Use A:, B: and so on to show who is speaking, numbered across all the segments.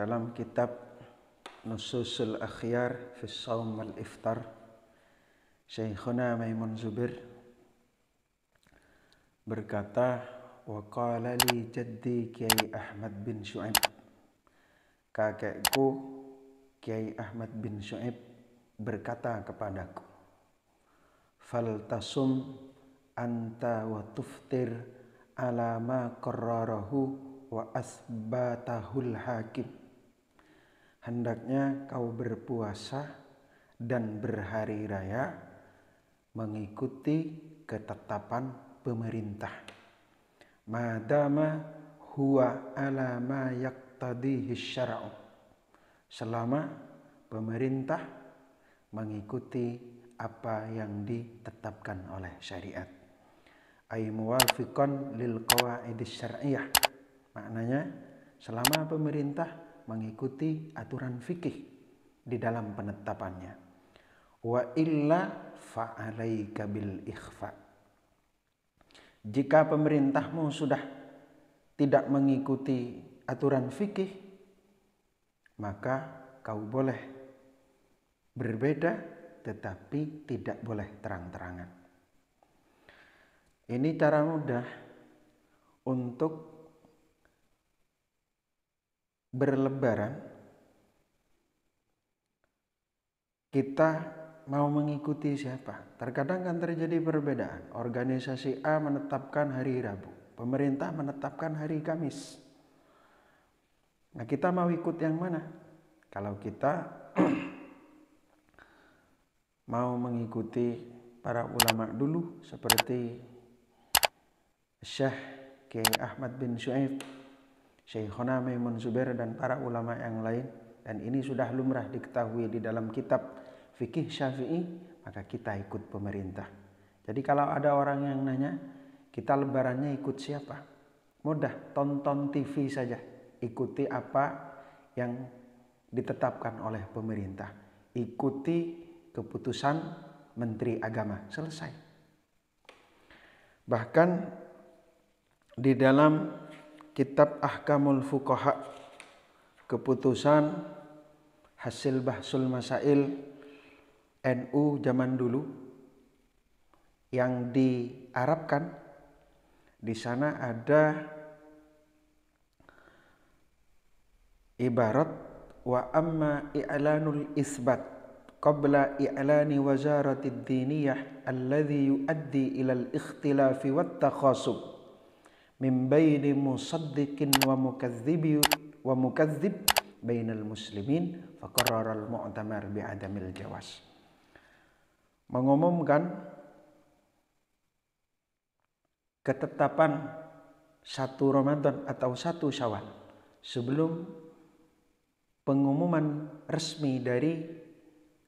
A: dalam kitab Nususul Akhyar fi Shaum wal Iftar, Syekhuna Maimun Zubair berkata, wa qala li jaddi Kiai Ahmad bin Syu'aib, kakekku Kiai Ahmad bin Syu'aib berkata kepadaku, faltasum anta wa tuftir ala ma qarrarahu wa asbatahul hakim. Hendaknya kau berpuasa dan berhari raya mengikuti ketetapan pemerintah, madama huwa ala ma yaqtadihi syara'u, selama pemerintah mengikuti apa yang ditetapkan oleh syariat, ay muwafiqan lil qawaidis syar'iyyah, maknanya selama pemerintah mengikuti aturan fikih di dalam penetapannya. Wa illa fa'alaika bil ikhfa, jika pemerintahmu sudah tidak mengikuti aturan fikih, maka kau boleh berbeda tetapi tidak boleh terang-terangan. Ini cara mudah untuk berlebaran. Kita mau mengikuti siapa? Terkadang kan terjadi perbedaan. Organisasi A menetapkan hari Rabu, pemerintah menetapkan hari Kamis. Nah, kita mau ikut yang mana? Kalau kita mau mengikuti para ulama dulu seperti Syekh Kiai Ahmad bin Syu'aib, Syekhuna Maimun Zubair dan para ulama yang lain, dan ini sudah lumrah diketahui di dalam kitab fikih Syafi'i, maka kita ikut pemerintah. Jadi kalau ada orang yang nanya, kita lebarannya ikut siapa? Mudah, tonton TV saja, ikuti apa yang ditetapkan oleh pemerintah, ikuti keputusan Menteri Agama, selesai. Bahkan di dalam kitab Ahkamul Fuqaha, keputusan hasil bahsul masail NU zaman dulu yang diarabkan, di sana ada ibarat wa amma i'lanul isbat qabla i'lani wazaratid diniyah alladhi yuaddi ilal ikhtilafi wat takhasub min baini musaddiqin wa mukadzib bainal muslimin faqarrara al-mu'tamar bi'adamil jawaz. Mengumumkan ketetapan 1 Ramadan atau 1 Syawal sebelum pengumuman resmi dari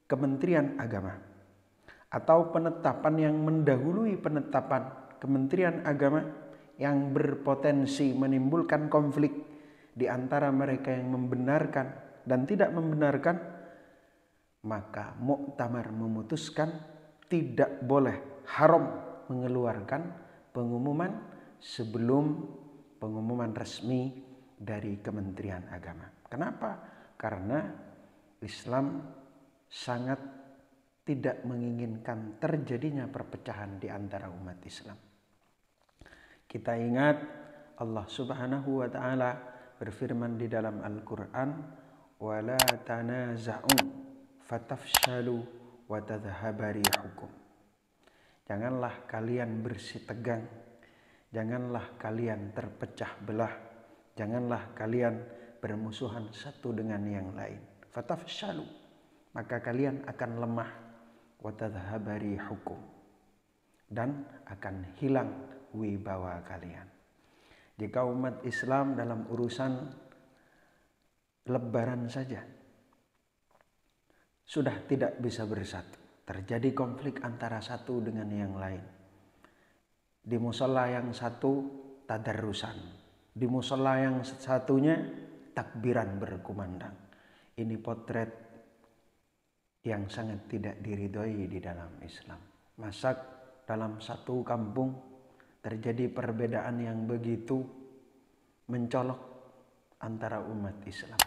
A: Kementerian Agama, atau penetapan yang mendahului penetapan Kementerian Agama yang berpotensi menimbulkan konflik di antara mereka yang membenarkan dan tidak membenarkan, maka muktamar memutuskan tidak boleh, haram mengeluarkan pengumuman sebelum pengumuman resmi dari Kementerian Agama. Kenapa? Karena Islam sangat tidak menginginkan terjadinya perpecahan di antara umat Islam. Kita ingat Allah Subhanahu wa taala berfirman di dalam Al-Qur'an, wala tanaza'u fatafshalu wa tadhhaba rihukum. Janganlah kalian bersitegang, janganlah kalian terpecah belah, janganlah kalian bermusuhan satu dengan yang lain. Fatafshalu, maka kalian akan lemah, wa tadhhaba rihukum, dan akan hilang wibawa kalian. Jika umat Islam dalam urusan lebaran saja sudah tidak bisa bersatu, terjadi konflik antara satu dengan yang lain. Di musola yang satu tadarrusan, di musola yang satunya takbiran berkumandang. Ini potret yang sangat tidak diridhoi di dalam Islam. Masa dalam satu kampung terjadi perbedaan yang begitu mencolok antara umat Islam.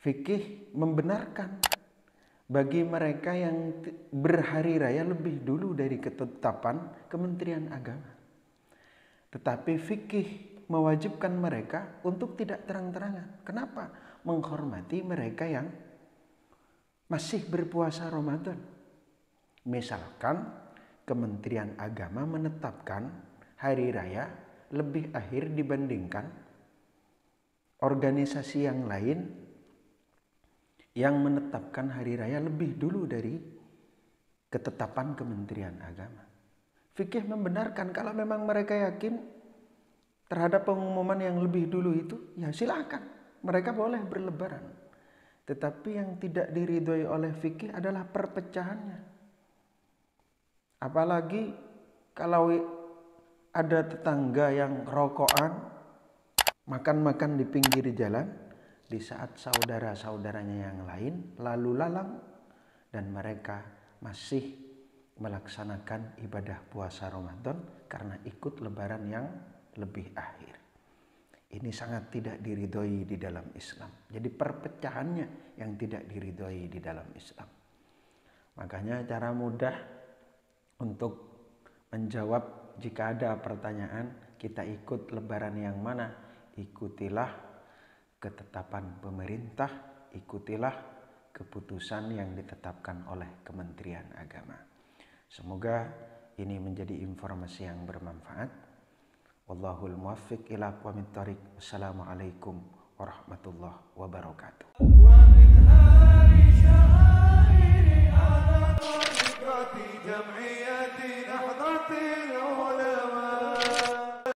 A: Fikih membenarkan bagi mereka yang berhari raya lebih dulu dari ketetapan Kementerian Agama. Tetapi fikih mewajibkan mereka untuk tidak terang-terangan. Kenapa? Menghormati mereka yang masih berpuasa Ramadan. Misalkan Kementerian Agama menetapkan hari raya lebih akhir dibandingkan organisasi yang lain yang menetapkan hari raya lebih dulu dari ketetapan Kementerian Agama. Fikih membenarkan kalau memang mereka yakin terhadap pengumuman yang lebih dulu itu, ya silakan. Mereka boleh berlebaran. Tetapi yang tidak diridhoi oleh fikih adalah perpecahannya. Apalagi kalau ada tetangga yang rokokan, makan-makan di pinggir jalan, di saat saudara-saudaranya yang lain lalu lalang dan mereka masih melaksanakan ibadah puasa Ramadan karena ikut lebaran yang lebih akhir. Ini sangat tidak diridhoi di dalam Islam. Jadi perpecahannya yang tidak diridhoi di dalam Islam. Makanya cara mudah untuk menjawab jika ada pertanyaan, kita ikut lebaran yang mana? Ikutilah ketetapan pemerintah, ikutilah keputusan yang ditetapkan oleh Kementerian Agama. Semoga ini menjadi informasi yang bermanfaat. Wallahul muwaffiq ila aqwamit thoriq. Wassalamualaikum warahmatullahi wabarakatuh.